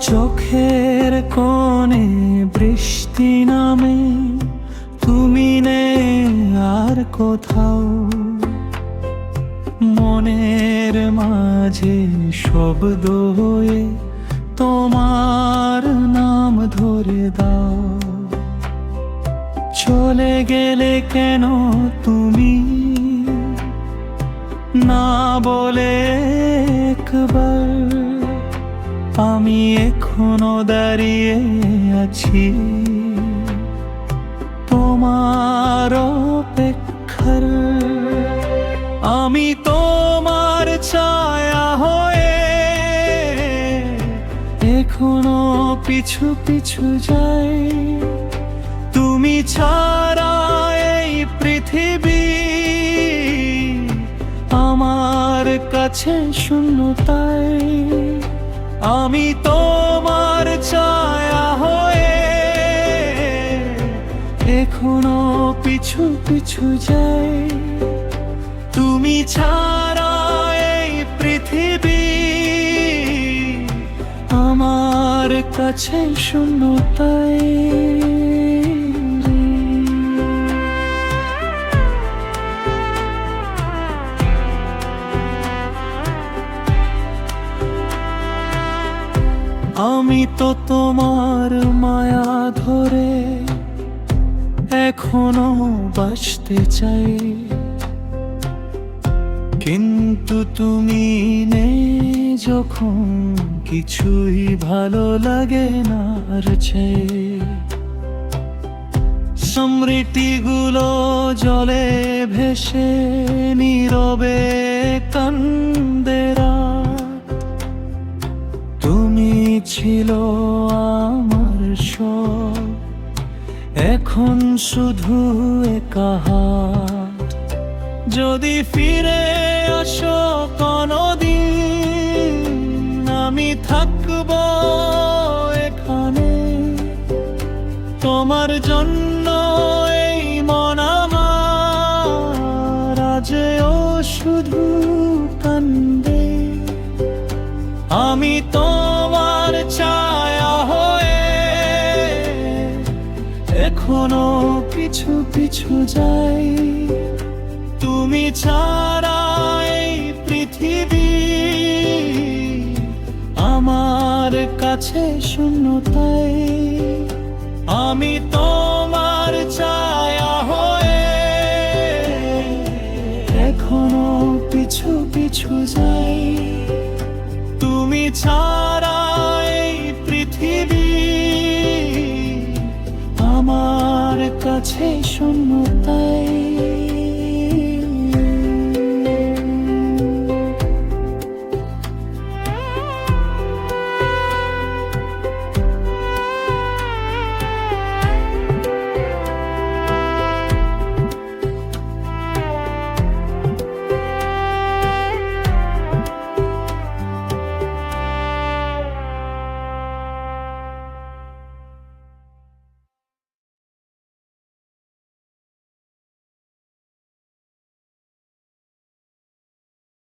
চোখের কোণে বৃষ্টি নামে, তুমি নেই আর কোথাও। মনের মাঝে শব্দ হয়ে তোমার নাম ধরে দাও। চলে গেলে কেন তুমি না বলে একবার? আমি এখনো দাঁড়িয়ে আছি তোমার অপেক্ষার। আমি তোমার ছায়া হয়ে এখনো পিছু পিছু যাই। তুমি ছাড়া এই পৃথিবী আমার কাছে শূন্যতাই। আমি তোমার ছায়া হয়ে এখনো পিছু পিছু যাই। তুমি ছাড়া এই পৃথিবী আমার কাছে শূন্যতাই। আমি তো তোমার মায়া ধরে এখনো বাঁচতে চাই, কিন্তু তুমি নেই যখন কিছুই ভালো লাগে না আর চাই। স্মৃতিগুলো জলে ভেসে নীরবে কান্দে রাত। তুমি ছিল আমার সব, এখন শুধু একা হাত। যদি ফিরে আসো কোনদিন, আমি থাকব এখানে তোমার জন্য। এই মন আমার আজও শুধু কান্দে। আমি তোমার ছায়া হয়ে এখনো পিছু পিছু যাই। তুমি ছাড়া এই পৃথিবী আমার কাছে শূন্যতাই। আমি তোমার ছায়া হয়ে এখনো পিছু পিছু যাই। তুমি ছাড়া এই পৃথিবী আমার কাছে শূন্যতাই।